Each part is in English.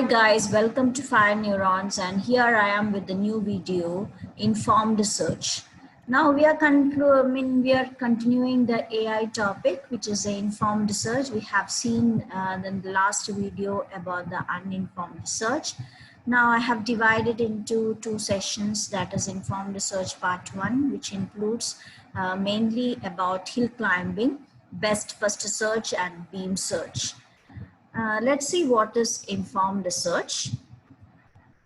guys, welcome to Fire Neurons, and here I am with the new video, Informed Research. Now we are continuing the AI topic, which is the informed research. We have seen in the last video about the uninformed research. Now I have divided into two sessions, that is informed research part 1, which includes mainly about hill climbing, best first search and beam search. Let's see what is informed research.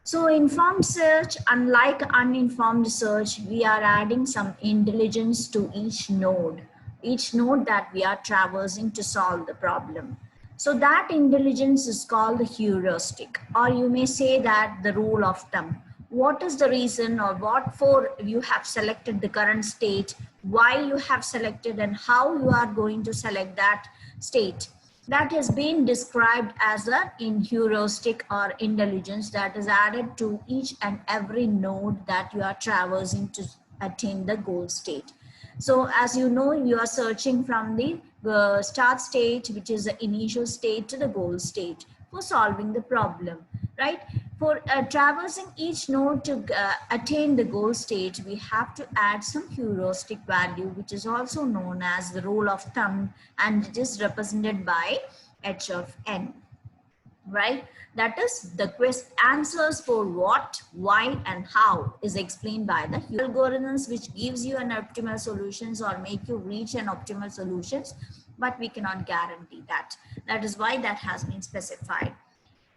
So informed search, unlike uninformed research, we are adding some intelligence to each node that we are traversing to solve the problem. So that intelligence is called the heuristic, or you may say that the rule of thumb. What is the reason or what for you have selected the current state, why you have selected and how you are going to select that state. That has been described as a heuristic or intelligence that is added to each and every node that you are traversing to attain the goal state. So as you know, you are searching from the start state, which is the initial state, to the goal state for solving the problem, right? For traversing each node to attain the goal state, we have to add some heuristic value, which is also known as the rule of thumb, and it is represented by h of n, right? That is the answers for what, why, and how is explained by the algorithms, which gives you an optimal solutions or make you reach an optimal solutions, but we cannot guarantee that. That is why that has been specified.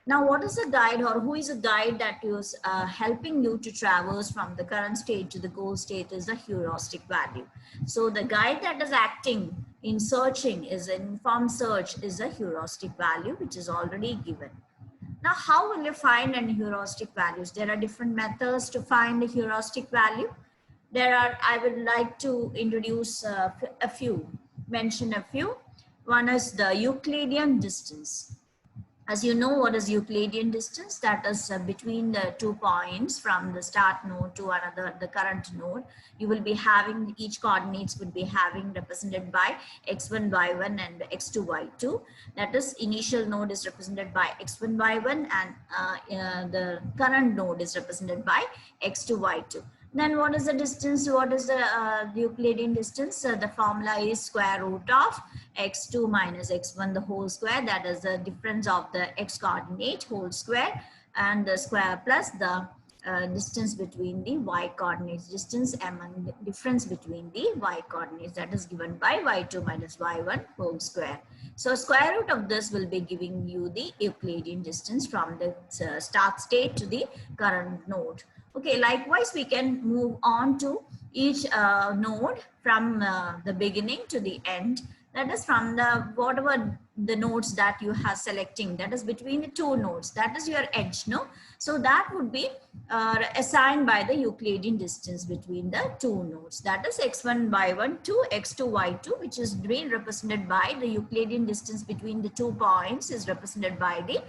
Now, what is a guide, or who is a guide that is helping you to traverse from the current state to the goal state is the heuristic value. So the guide that is acting in searching is an informed search is a heuristic value, which is already given. Now, how will you find any heuristic values? There are different methods to find the heuristic value. I would like to introduce mention a few. One is the Euclidean distance. As you know, what is Euclidean distance? That is between the 2 points from the start node to the current node. You will be having, each coordinates would be having represented by x1, y1 and x2, y2. That is, initial node is represented by x1, y1 and the current node is represented by x2, y2. Then what is the distance? What is the Euclidean distance? The formula is square root of x2 minus x1 the whole square. That is the difference of the x coordinate whole square, and the square plus the distance between the y coordinates, distance among the difference between the y coordinates, that is given by y2 minus y1 whole square. So square root of this will be giving you the Euclidean distance from the start state to the current node. Okay, likewise, we can move on to each node from the beginning to the end. That is from the whatever the nodes that you are selecting, that is between the two nodes, that is your edge, no? So that would be assigned by the Euclidean distance between the two nodes. That is x1, y1 to x2, y2, which is being represented by the Euclidean distance between the 2 points is represented by the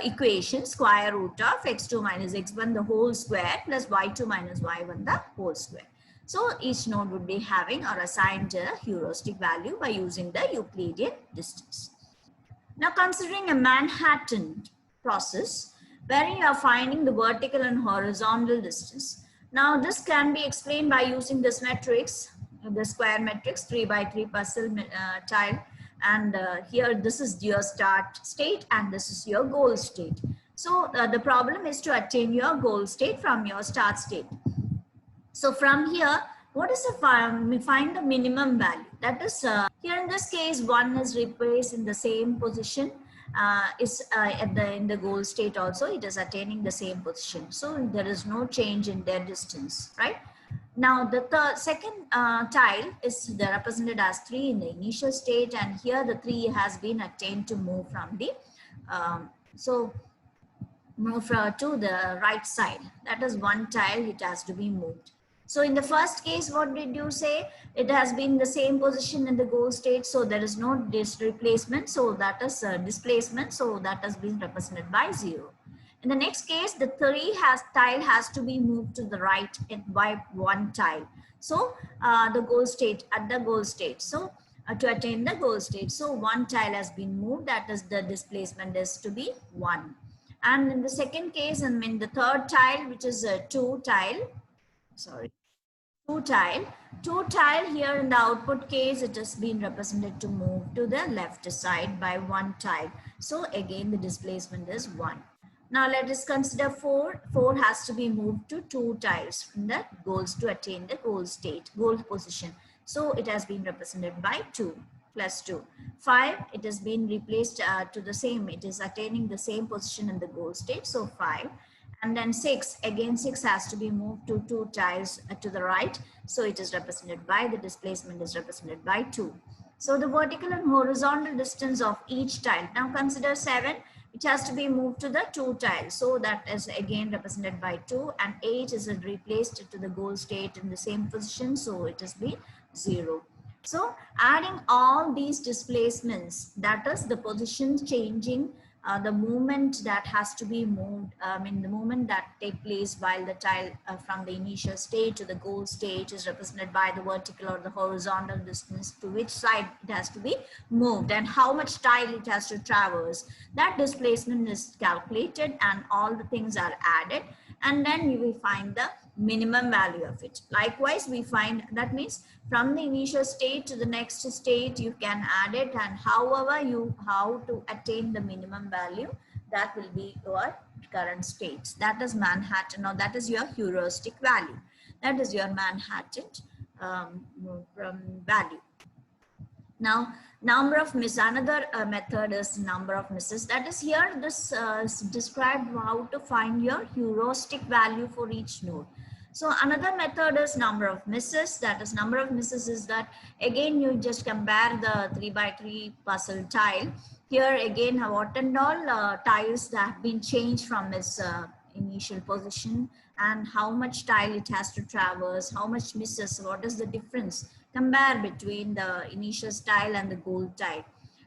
equation square root of x2 minus x1 the whole square plus y2 minus y1 the whole square. So each node would be having or assigned a heuristic value by using the Euclidean distance. Now, considering a Manhattan process wherein you are finding the vertical and horizontal distance. Now, this can be explained by using this matrix, the square matrix, 3 by 3 puzzle tile. And here this is your start state and this is your goal state. So the problem is to attain your goal state from your start state. So from here, what is the we find the minimum value? That is here in this case, 1 is replaced in the same position. In the goal state also, it is attaining the same position. So there is no change in their distance, right? Now the second tile is represented as 3 in the initial state, and here the 3 has been attained to move from the to the right side. That is one tile, it has to be moved. So in the first case, what did you say? It has been the same position in the goal state, so there is no replacement, so that is displacement, so that has been represented by 0. In the next case, the tile has to be moved to the right by 1 tile. So the goal state at the goal state. So to attain the goal state, so 1 tile has been moved. That is the displacement is to be 1. And in the second case, and in the third tile, which is a two tile, sorry, two tile, here in the output case, it has been represented to move to the left side by one tile. So again, the displacement is 1. Now let us consider 4. 4 has to be moved to 2 tiles from the goals to attain the goal state, goal position. So it has been represented by 2 plus 2. 5, it has been replaced to the same, it is attaining the same position in the goal state. So 5. And then 6, again 6 has to be moved to 2 tiles to the right. So it is represented by, the displacement is represented by 2. So the vertical and horizontal distance of each tile. Now consider 7, which has to be moved to the 2 tiles. So that is again represented by 2, and 8 is replaced to the goal state in the same position. So it has been 0. So adding all these displacements, that is the position changing, the movement that has to be moved, the movement that take place while the tile from the initial state to the goal state is represented by the vertical or the horizontal distance to which side it has to be moved and how much tile it has to traverse. That displacement is calculated and all the things are added, and then you will find the minimum value of it. Likewise, we find, that means from the initial state to the next state, you can add it, and how to attain the minimum value, that will be your current state. That is Manhattan, or that is your heuristic value. That is your Manhattan value. Now, number of misses, another method is number of misses. That is here, this is described how to find your heuristic value for each node. So another method is number of misses. That is, number of misses is that, again, you just compare the 3 by 3 puzzle tile. Here again, what and all tiles that have been changed from its initial position, and how much tile it has to traverse, how much misses, what is the difference, compare between the initial tile and the goal tile.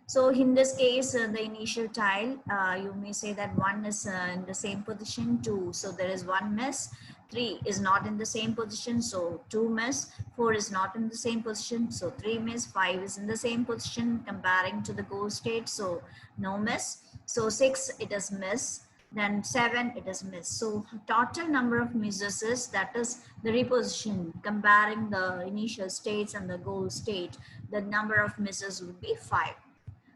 So in this case, the initial tile, you may say that 1 is in the same position, 2, so there is 1 miss. 3 is not in the same position, so 2 miss. 4 is not in the same position, so 3 miss. 5 is in the same position comparing to the goal state, so no miss. So 6, it is miss. Then 7, it is miss. So total number of misses is, that is the reposition, comparing the initial states and the goal state, the number of misses would be 5.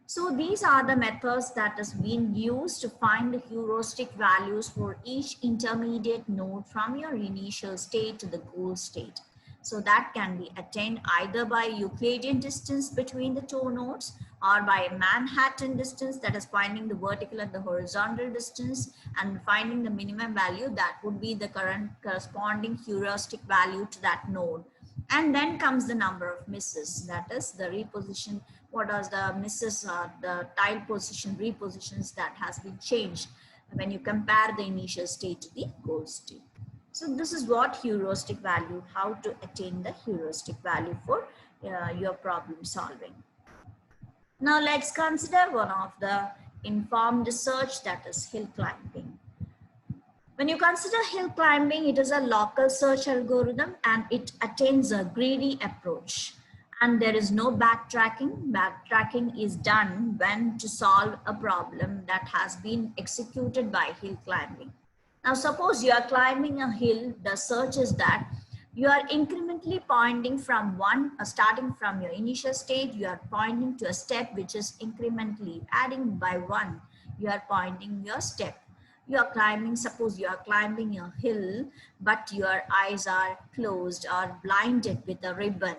So these are the methods that is being used to find the heuristic values for each intermediate node from your initial state to the goal state. So that can be attained either by Euclidean distance between the two nodes, or by Manhattan distance, that is finding the vertical and the horizontal distance and finding the minimum value, that would be the current corresponding heuristic value to that node. And then comes the number of misses, that is the reposition, what are the misses, the tile position repositions that has been changed when you compare the initial state to the goal state. So this is what heuristic value, how to attain the heuristic value for your problem solving. Now let's consider one of the informed search, that is hill climbing. When you consider hill climbing, it is a local search algorithm and it attains a greedy approach. And there is no backtracking. Backtracking is done when to solve a problem that has been executed by hill climbing. Now, suppose you are climbing a hill, the search is that you are incrementally pointing from starting from your initial state, you are pointing to a step which is incrementally adding by 1, you are pointing your step. You are climbing, suppose you are climbing a hill, but your eyes are closed or blinded with a ribbon,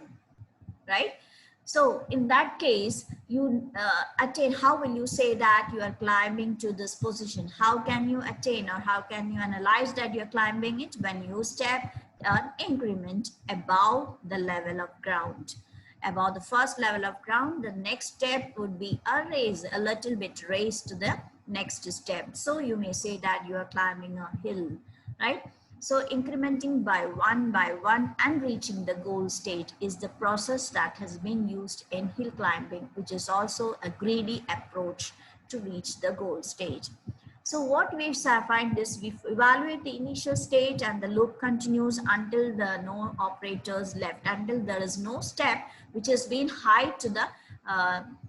right? So in that case, you attain, how will you say that you are climbing to this position? How can you attain, or how can you analyze that you're climbing it? When you step an increment above the level of ground. Above the first level of ground, the next step would be a raise, a little bit raise to the next step. So you may say that you are climbing a hill, right? So incrementing by one and reaching the goal state is the process that has been used in hill climbing, which is also a greedy approach to reach the goal state. So what we find is we evaluate the initial state and the loop continues until the no operators left, until there is no step which has been high to the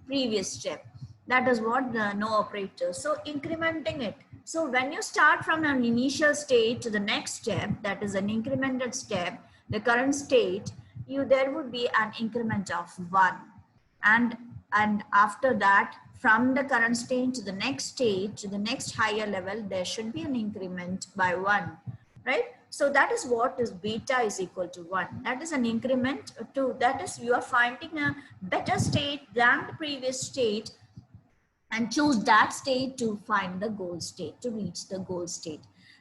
previous step. That is what the no operator. So incrementing it So when you start from an initial state to the next step, that is an incremented step, the current state, there would be an increment of 1. And after that, from the current state to the next state, to the next higher level, there should be an increment by 1, right? So that is what is beta is equal to 1. That is an increment to, that is you are finding a better state than the previous state, and choose that state to find the goal state, to reach the goal state.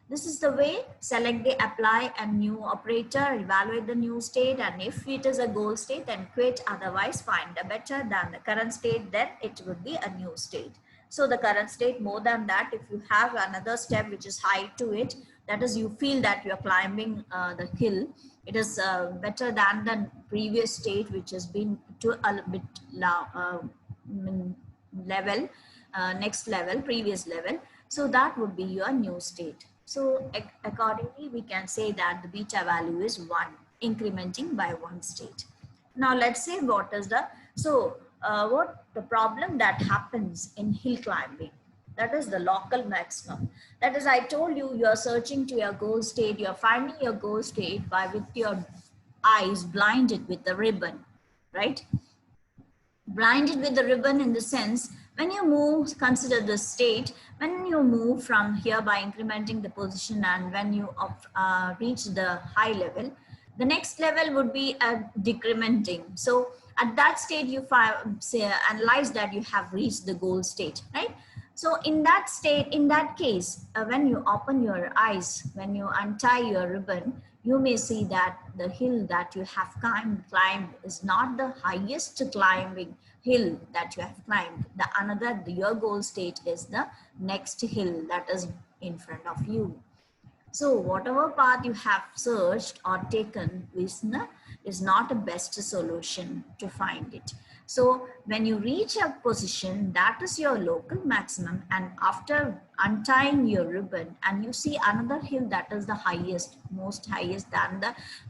This is the way. Select the apply a new operator, evaluate the new state, and if it is a goal state, then quit. Otherwise, find a better than the current state, then it would be a new state. So the current state, more than that, if you have another step which is high to it, that is you feel that you are climbing the hill, it is better than the previous state which has been to a bit level, next level, previous level. So that would be your new state. So accordingly, we can say that the beta value is 1, incrementing by 1 state. Now let's say what is the, what the problem that happens in hill climbing, that is the local maximum. That is, I told you, you are searching to your goal state, you are finding your goal state by with your eyes blinded with the ribbon, right? Blinded with the ribbon in the sense, when you move, consider the state, when you move from here by incrementing the position, and when you reach the high level, the next level would be decrementing. So at that state, you analyze that you have reached the goal state, right? So in that state, in that case, when you open your eyes, when you untie your ribbon, you may see that the hill that you have climbed is not the highest climbing hill that you have climbed. Your goal state is the next hill that is in front of you. So whatever path you have searched or taken is not a best solution to find it. So when you reach a position, that is your local maximum, and after untying your ribbon and you see another hill that is the highest, most highest than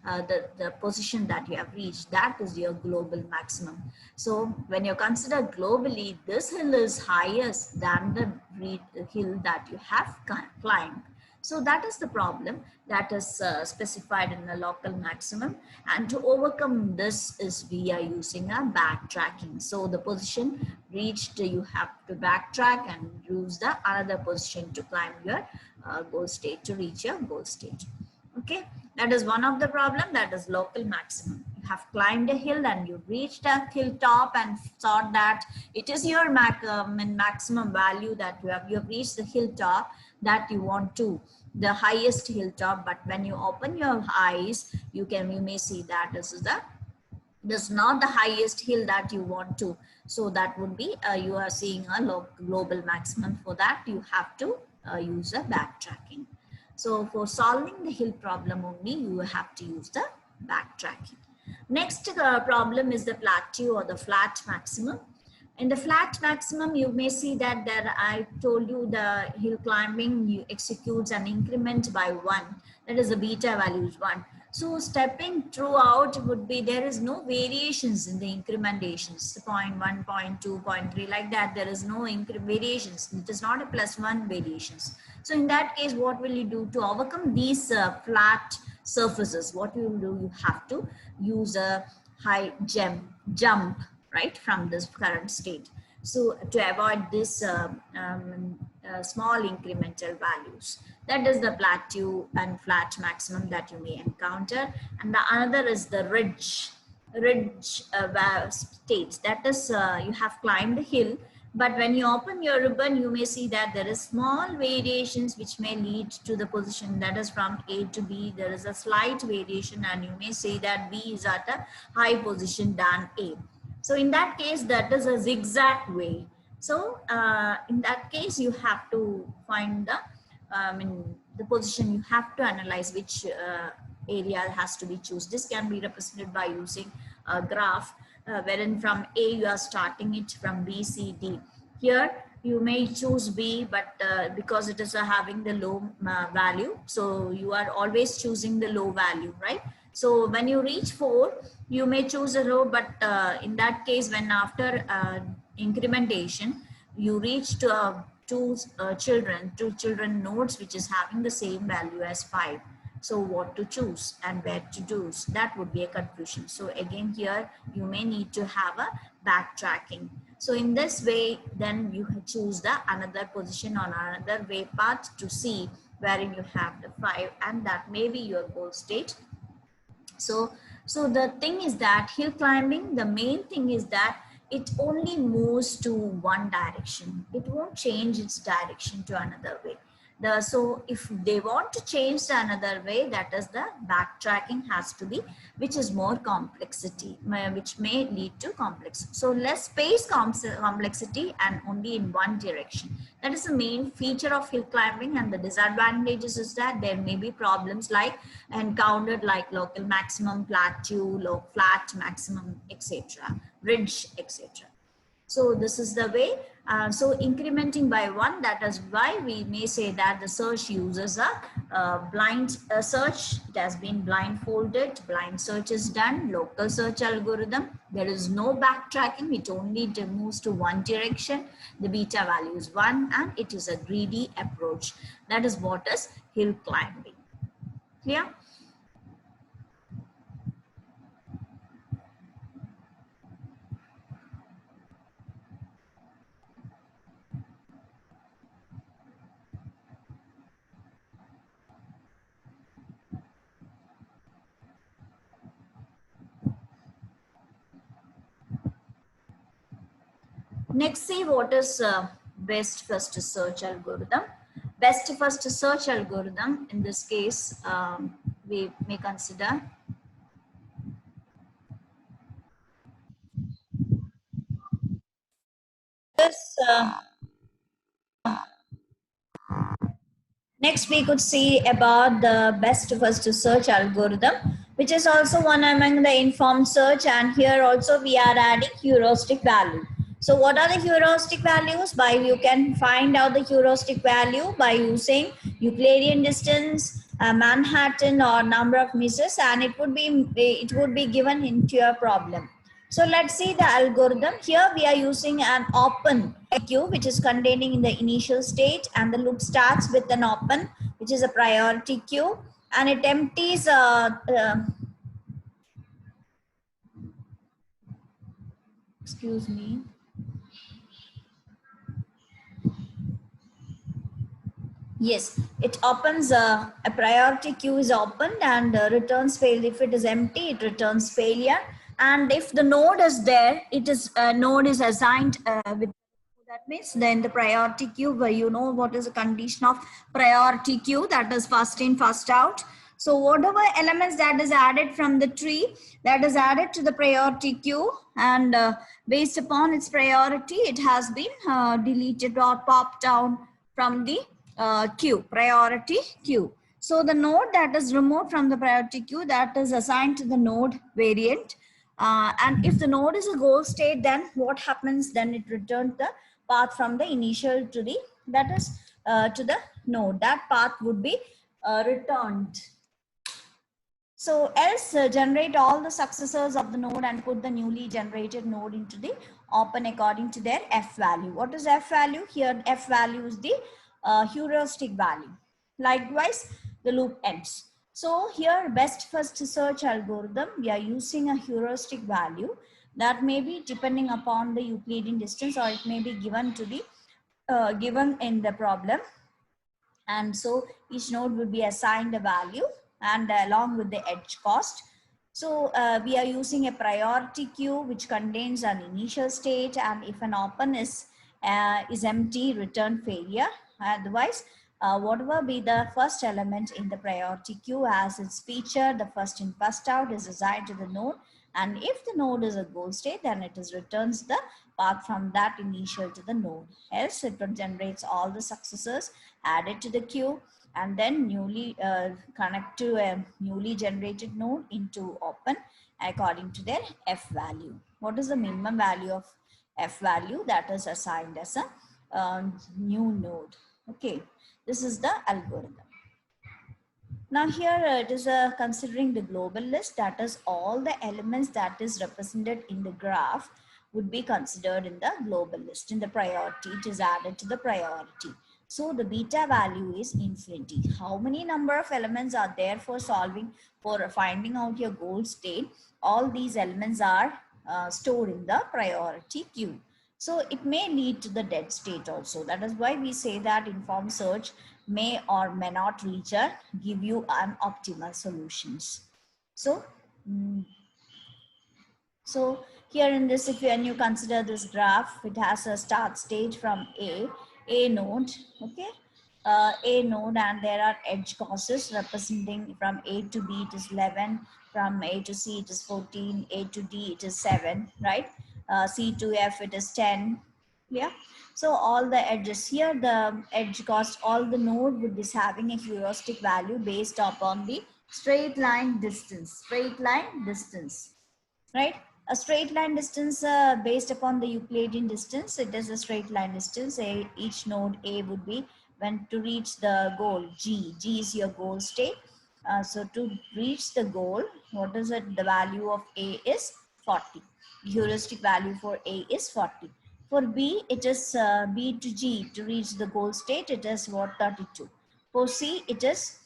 the position that you have reached, that is your global maximum. So when you consider globally, this hill is highest than the hill that you have climbed. So that is the problem that is specified in the local maximum, and to overcome this is we are using a backtracking. So the position reached, you have to backtrack and use the another position to climb your goal state, to reach your goal state. Okay, that is one of the problem, that is local maximum. You have climbed a hill and you reached a hilltop and thought that it is your maximum value that you have reached the hilltop that you want to, the highest hilltop. But when you open your eyes, you may see that this is not the highest hill that you want to. So that would be you are seeing a global maximum. For that you have to use a backtracking. So for solving the hill problem only, you have to use the backtracking. Next problem is the plateau or the flat maximum. In the flat maximum, you may see that I told you the hill climbing executes an increment by 1. That is the beta value is 1. So stepping throughout would be, there is no variations in the incrementations, 0.1, 0.2, 0.3, like that. There is no variations. It is not a +1 variations. So in that case, what will you do to overcome these flat surfaces? What you will do, you have to use a high jump, right, from this current state. So to avoid this small incremental values, that is the plateau and flat maximum that you may encounter. And the another is the ridge states. That is you have climbed a hill, but when you open your ribbon, you may see that there is small variations which may lead to the position, that is from A to B. There is a slight variation, and you may say that B is at a high position than A. So in that case, that is a zigzag way. So in that case, you have to find the position. You have to analyze which area has to be chosen. This can be represented by using a graph, wherein from A you are starting it, from B, C, D. Here you may choose B, but because it is having the low value, so you are always choosing the low value, right? So when you reach 4, you may choose a row, but in that case, when after incrementation, you reach to two children nodes which is having the same value as 5. So what to choose and where to do, that would be a confusion. So again here you may need to have a backtracking. So in this way then you choose the another position on another way path to see wherein you have the 5, and that may be your goal state. So the thing is that hill climbing, the main thing is that it only moves to one direction. It won't change its direction to another way. So if they want to change to another way, that is the backtracking has to be, which is more complexity, which may lead to complex. So less space complexity and only in one direction. That is the main feature of hill climbing, and the disadvantages is that there may be problems like encountered like local maximum, plateau, low flat maximum, etc., ridge, etc. So this is the way. So incrementing by one, that is why we may say that the search uses a blind search. It has been blindfolded. Blind search is done. Local search algorithm. There is no backtracking. It only moves to one direction. The beta value is 1, and it is a greedy approach. That is what is hill climbing. Clear? Next, see what is best first search algorithm. Best first search algorithm, in this case, we may consider this. Next, we could see about the best first search algorithm, which is also one among the informed search. And here also we are adding heuristic value. So what are the heuristic values? By you can find out the heuristic value by using Euclidean distance, Manhattan, or number of misses, and it would be given into your problem. So let's see the algorithm. Here we are using an open queue which is containing in the initial state, and the loop starts with an open which is a priority queue, and it empties excuse me. Yes, it opens a priority queue is opened and returns fail. If it is empty, it returns failure. And if the node is there, it is node is assigned with. That means then the priority queue, where you know what is the condition of priority queue, that is first in, first out. So whatever elements that is added from the tree, that is added to the priority queue, and based upon its priority, it has been deleted or popped down from the queue, priority queue. So the node that is removed from the priority queue, that is assigned to the node variant. And if the node is a goal state, then what happens? Then it returns the path from the initial to the, that is to the node. That path would be returned. So else generate all the successors of the node and put the newly generated node into the open according to their F value. What is F value? Here F value is the heuristic value. Likewise, the loop ends. So here best first search algorithm, we are using a heuristic value that may be depending upon the Euclidean distance, or it may be given to the given in the problem. And so each node will be assigned a value and along with the edge cost. So we are using a priority queue which contains an initial state, and if an open is empty, return failure. Otherwise, whatever be the first element in the priority queue as its feature, the first in first out is assigned to the node. And if the node is a goal state, then it is returns the path from that initial to the node. Else it generates all the successors added to the queue, and then newly connect to a newly generated node into open according to their F value. What is the minimum value of F value that is assigned as a new node? Okay, this is the algorithm. Now here it is considering the global list, that is all the elements that is represented in the graph would be considered in the global list. In the priority, it is added to the priority. So the beta value is infinity. How many number of elements are there for solving, for finding out your goal state? All these elements are stored in the priority queue. So it may lead to the dead state also. That is why we say that informed search may or may not reach or give you an optimal solutions. So, so here in this, if when you consider this graph, it has a start stage from A node, okay, A node, and there are edge courses representing from A to B it is 11, from A to C it is 14, A to D it is 7, right? C to F it is 10, yeah. So all the edges here, the edge cost, all the node would be having a heuristic value based upon the straight line distance, right? A straight line distance based upon the Euclidean distance, it is a straight line distance. Each node A would be when to reach the goal G. G is your goal state. So to reach the goal, what is it? The value of A is 40. Heuristic value for A is 40. For B, it is B to G. To reach the goal state, it is what? 32. For C, it is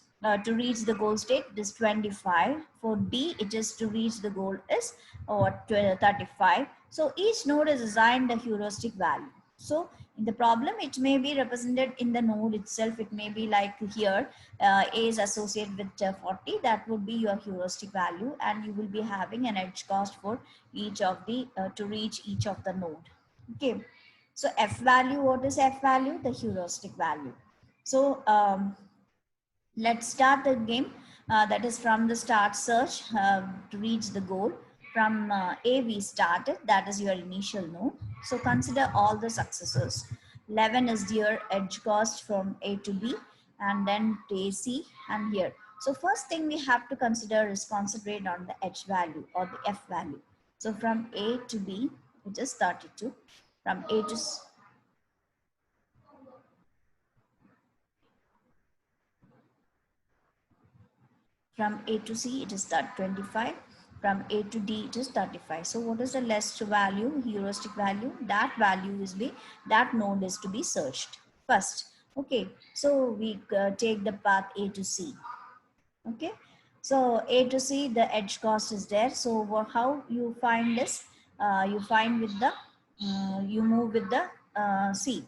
to reach the goal state, it is 25. For D, it is to reach the goal is 35. So each node is assigned a heuristic value. So in the problem, it may be represented in the node itself. It may be like here, A is associated with 40. That would be your heuristic value, and you will be having an edge cost for each of the to reach each of the node. Okay. So F value, what is F value? The heuristic value. So let's start the game. That is from the start search to reach the goal. From A we started, that is your initial node. So consider all the successors. 11 is your edge cost from A to B, and then to AC and here. So first thing we have to consider is concentrate on the H value or the F value. So from A to B, it is 32. From A to C, it is 25. From A to D, it is 35. So what is the less value, heuristic value? That value is that node is to be searched first. Okay, so we take the path A to C. Okay, so A to C, the edge cost is there. So how you find this? You find with the, you move with the C.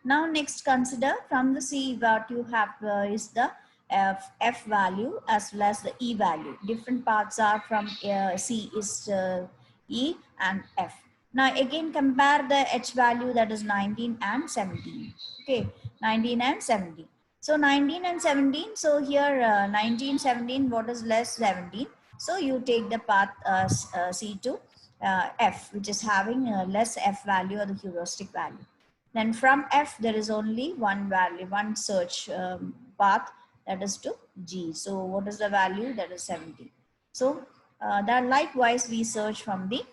Now next consider from the C what you have is the F value as well as the E value. Different parts are from C is E and F. Now again compare the H value, that is 19 and 17. Okay, 19 and 17. So 19 and 17. So here 19, 17, what is less? 17. So you take the path C to F, which is having less F value or the heuristic value. Then from F, there is only one value, one search path, that is to G. So what is the value? That is 17. So that likewise we search from the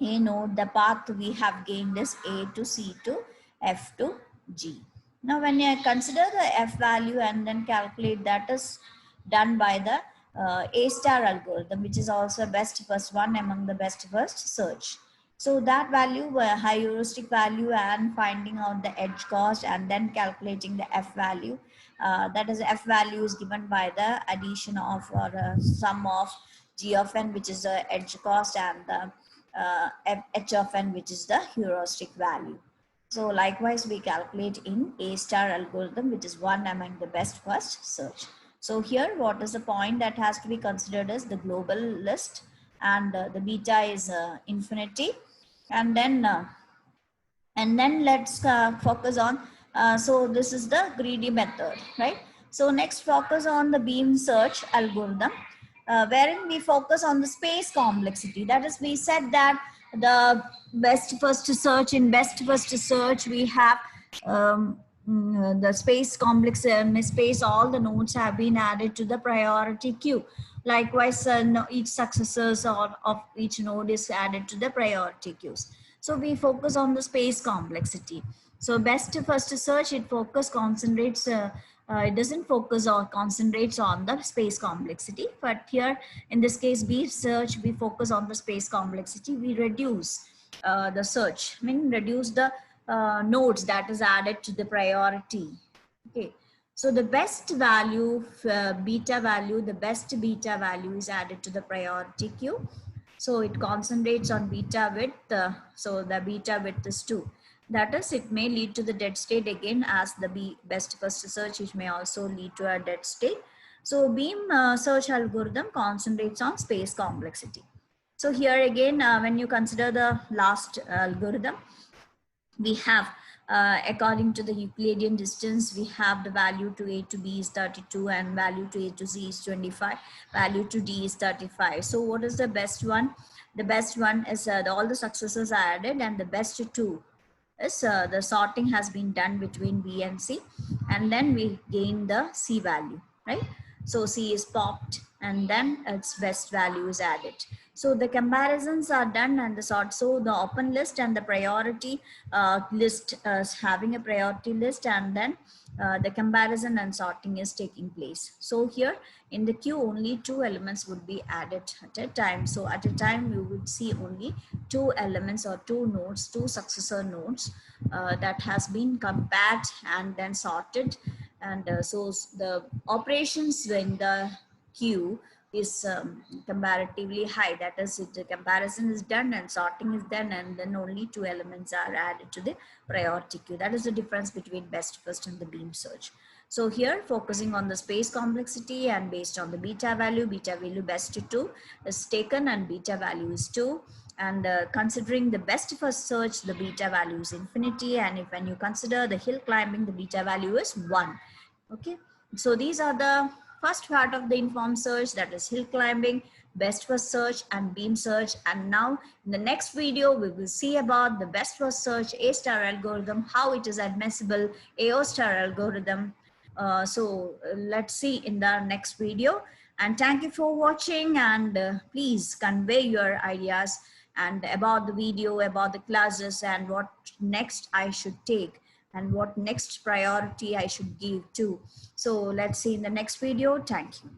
A node, the path we have gained is A to C to F to G. Now when you consider the F value and then calculate, that is done by the A star algorithm, which is also best first one among the best first search. So that value, high heuristic value, and finding out the edge cost and then calculating the F value. That is, F value is given by the addition of or sum of G of n, which is the edge cost, and the H of n, which is the heuristic value. So likewise, we calculate in A star algorithm, which is one among the best first search. So here, what is the point that has to be considered as the global list, and the beta is infinity. And then let's focus on, so this is the greedy method, right? So next focus on the beam search algorithm, wherein we focus on the space complexity. That is, we said that the best first search, in best first search we have the space complex space, all the nodes have been added to the priority queue. Likewise, each successors of each node is added to the priority queues. So we focus on the space complexity. So best first search, it concentrates, it doesn't focus or concentrates on the space complexity, but here in this case, B search, we focus on the space complexity. We reduce the search, I mean reduce the nodes that is added to the priority. Okay, so the best value, beta value, the best beta value is added to the priority queue. So it concentrates on beta width. So the beta width is 2. That is, it may lead to the dead state again as the best first search, which may also lead to a dead state. So beam search algorithm concentrates on space complexity. So here again, when you consider the last algorithm, we have according to the Euclidean distance, we have the value to A to B is 32 and value to A to Z is 25, value to D is 35. So what is the best one? The best one is all the successors are added, and the best two is the sorting has been done between B and C, and then we gain the C value, right? So C is popped and then its best value is added. So the comparisons are done and the sort. So the open list and the priority list is having a priority list, and then the comparison and sorting is taking place. So here in the queue, only 2 elements would be added at a time. So at a time, you would see only 2 elements or 2 nodes, 2 successor nodes that has been compared and then sorted. And so the operations in the queue is comparatively high. That is, the comparison is done and sorting is done, and then only 2 elements are added to the priority queue. That is the difference between best first and the beam search. So here, focusing on the space complexity and based on the beta value best 2 is taken and beta value is 2. And considering the best first search, the beta value is infinity. And if when you consider the hill climbing, the beta value is 1. Okay, so these are the first part of the informed search, that is hill climbing, best first search and beam search. And now in the next video, we will see about the best first search A-star algorithm, how it is admissible, AO-star algorithm. So let's see in the next video. And thank you for watching, and please convey your ideas and about the video, about the classes, and what next I should take and what next priority I should give to. So let's see in the next video. Thank you.